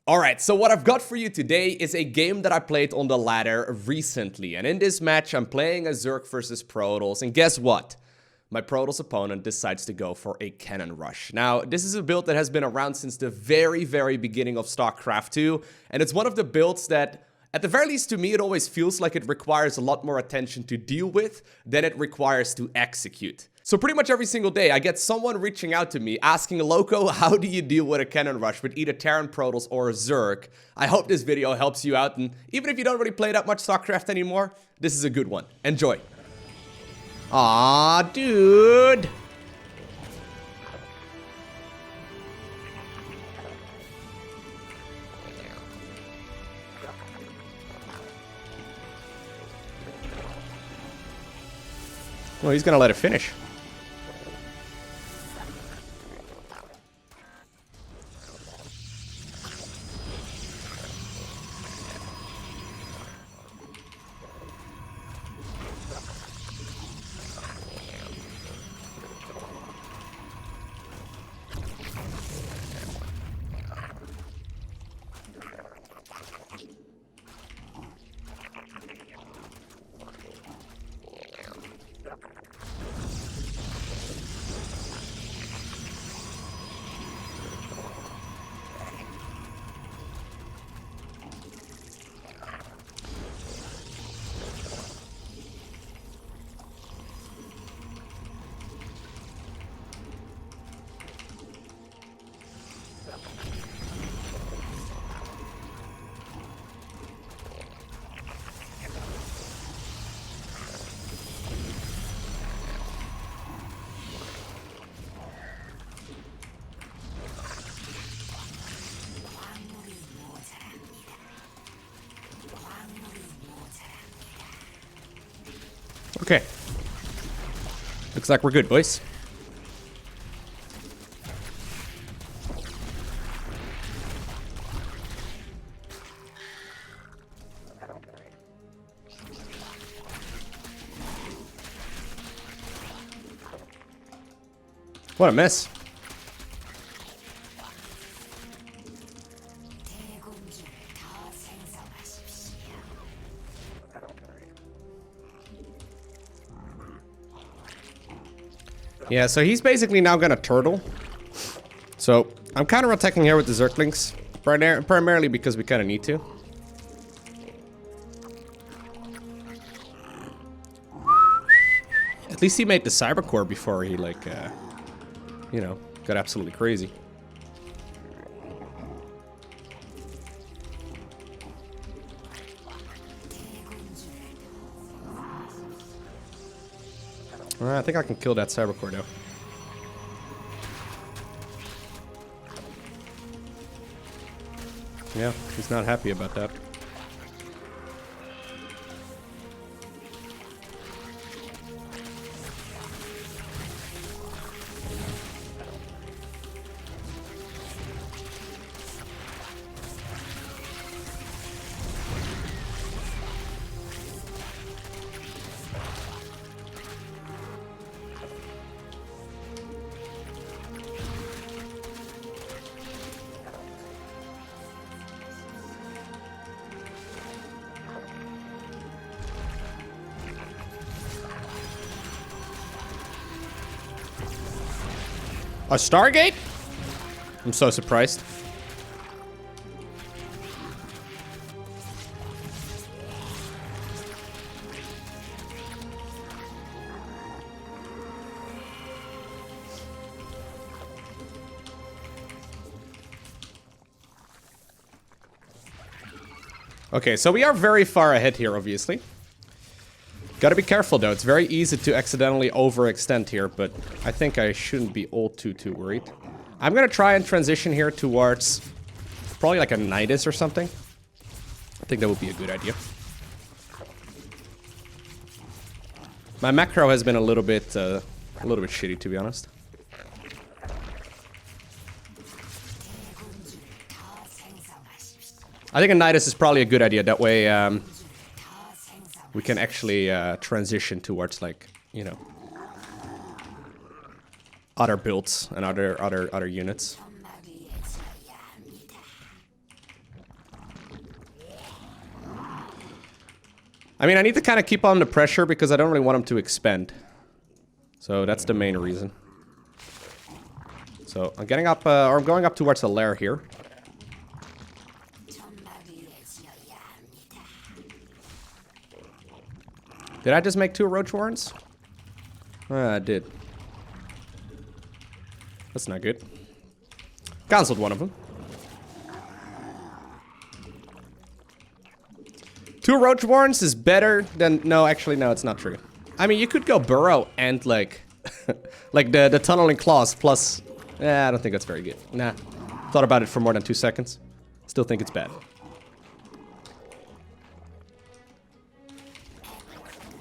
Alright, so what I've got for you today is a game that I played on the ladder recently. And in this match, I'm playing a Zerg versus Protoss. And guess what? My Protoss opponent decides to go for a cannon rush. Now, this is a build that has been around since the very beginning of StarCraft 2. And it's one of the builds that, at the very least to me, it always feels like it requires a lot more attention to deal with than it requires to execute. So pretty much every single day, I get someone reaching out to me asking, Loco, how do you deal with a cannon rush with either Terran Protoss or a Zerg? I hope this video helps you out, and even if you don't really play that much StarCraft anymore, this is a good one. Enjoy. Aw, dude. Well, he's gonna let it finish. Okay. Looks like we're good, boys. What a mess. Yeah, so he's basically now gonna turtle. So I'm counter-attacking here with the Zerglings, primarily because we kind of need to. At least he made the cyber core before he, like, you know, got absolutely crazy. I think I can kill that cyber core now. Yeah, he's not happy about that. A Stargate? I'm so surprised. Okay, so we are very far ahead here, obviously. Gotta be careful though, it's very easy to accidentally overextend here, but I think I shouldn't be all too worried. I'm gonna try and transition here towards probably like a Nydus or something. I think that would be a good idea. My macro has been a little bit shitty, to be honest. I think a Nydus is probably a good idea, that way we can actually transition towards, like, you know, other builds and other units. I mean, I need to kind of keep on the pressure because I don't really want him to expand. So that's the main reason. So I'm getting up, or I'm going up towards the lair here. Did I just make 2 roach warrens? I did. That's not good. Cancelled one of them. 2 roach warrens is better than... No, actually, no, it's not true. I mean, you could go burrow and, like... like the tunneling claws plus... I don't think that's very good. Nah. Thought about it for more than 2 seconds. Still think it's bad.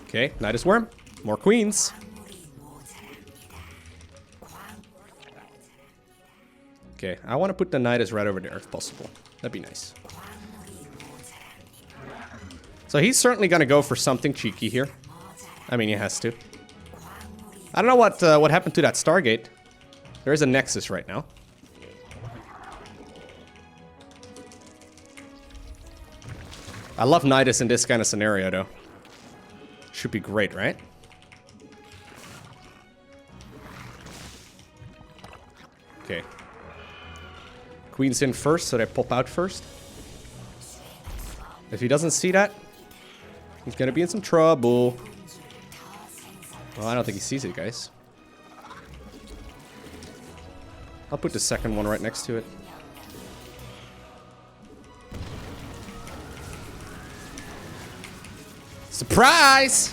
Okay, Nydus Worm. More queens. Okay, I want to put the Nydus right over there if possible. That'd be nice. So he's certainly gonna go for something cheeky here. I mean, he has to. I don't know what happened to that Stargate. There is a Nexus right now. I love Nydus in this kind of scenario, though. Should be great, right? Okay. Queen's in first, so they pop out first. If he doesn't see that, he's gonna be in some trouble. Well, I don't think he sees it, guys. I'll put the second one right next to it. Surprise!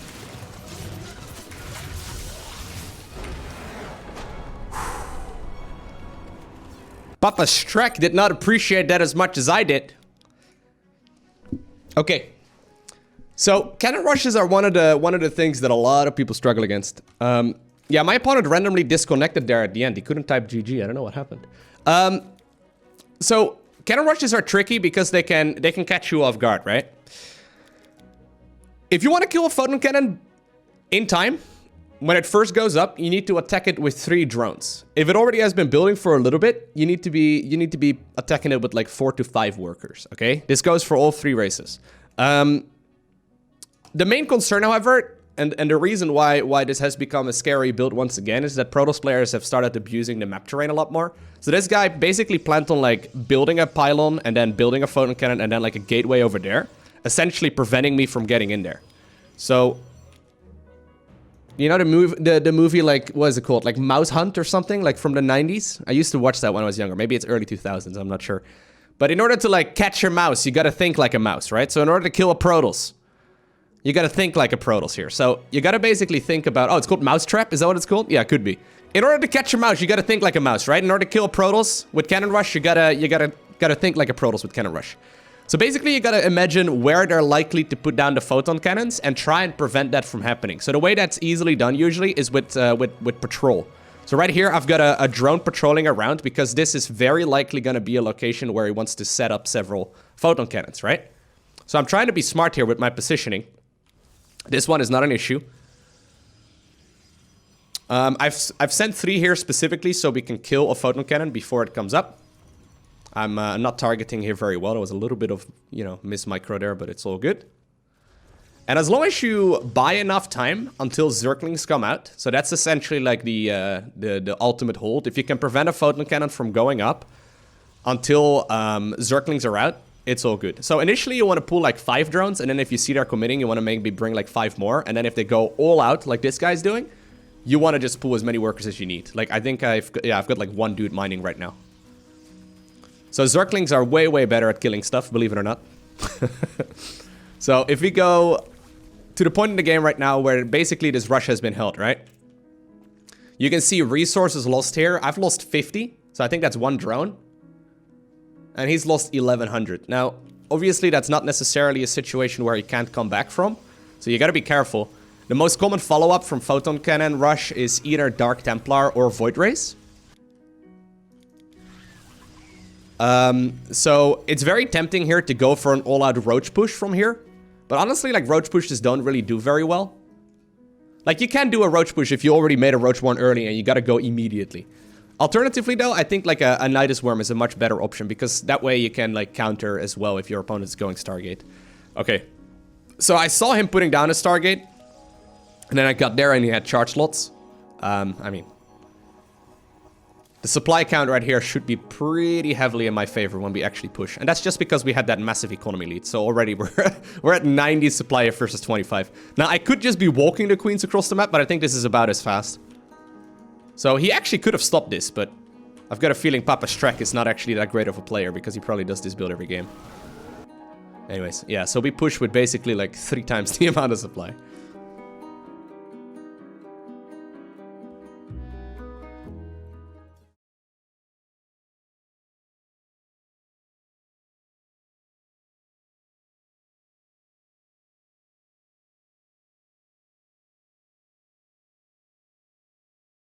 Papa Shrek did not appreciate that as much as I did. Okay. So, cannon rushes are one of the things that a lot of people struggle against. Yeah, my opponent randomly disconnected there at the end. He couldn't type GG. I don't know what happened. So, cannon rushes are tricky because they can catch you off guard, right? If you want to kill a photon cannon in time, when it first goes up, you need to attack it with 3 drones. If it already has been building for a little bit, you need to be attacking it with like 4 to 5 workers. Okay, this goes for all 3 races. The main concern, however, and the reason why this has become a scary build once again is that Protoss players have started abusing the map terrain a lot more. So this guy basically planned on like building a pylon and then building a photon cannon and then like a gateway over there, essentially preventing me from getting in there. So, you know the movie, like, what is it called? Like Mouse Hunt or something, like from the 90s? I used to watch that when I was younger. Maybe it's early 2000s, I'm not sure. But in order to like catch your mouse, you gotta think like a mouse, right? So in order to kill a Protoss, you gotta think like a Protoss here. So you gotta basically think about, oh, it's called Mousetrap? Is that what it's called? Yeah, it could be. In order to catch your mouse, you gotta think like a mouse, right? In order to kill a Protoss with Cannon Rush, you gotta think like a Protoss with Cannon Rush. So basically, you gotta imagine where they're likely to put down the photon cannons and try and prevent that from happening. So the way that's easily done usually is with patrol. So right here, I've got a drone patrolling around because this is very likely gonna be a location where he wants to set up several photon cannons, right? So I'm trying to be smart here with my positioning. This one is not an issue. I've sent 3 here specifically so we can kill a photon cannon before it comes up. I'm not targeting here very well. There was a little bit of, you know, miss micro there, but it's all good. And as long as you buy enough time until Zerglings come out, so that's essentially like the ultimate hold. If you can prevent a photon cannon from going up until Zerglings are out, it's all good. So initially you want to pull like 5 drones, and then if you see they're committing, you want to maybe bring like 5 more. And then if they go all out, like this guy's doing, you want to just pull as many workers as you need. Like I think I've got like 1 dude mining right now. So Zerglings are way, way better at killing stuff, believe it or not. So if we go to the point in the game right now where basically this rush has been held, right? You can see resources lost here. I've lost 50, so I think that's 1 drone. And he's lost 1100. Now, obviously that's not necessarily a situation where he can't come back from. So you gotta be careful. The most common follow-up from Photon Cannon Rush is either Dark Templar or Void Rays. So it's very tempting here to go for an all-out roach push from here. But honestly, like, roach pushes don't really do very well. Like, you can do a roach push if you already made a roach one early and you gotta go immediately. Alternatively, though, I think, like, a Nydus Worm is a much better option because that way you can, like, counter as well if your opponent's going Stargate. Okay. So I saw him putting down a Stargate. And then I got there and he had charge slots. I mean... The supply count right here should be pretty heavily in my favor when we actually push. And that's just because we had that massive economy lead. So already we're at 90 supply versus 25. Now, I could just be walking the queens across the map, but I think this is about as fast. So he actually could have stopped this, but I've got a feeling Papa Strek is not actually that great of a player because he probably does this build every game. Anyways, yeah, so we push with basically like 3 times the amount of supply.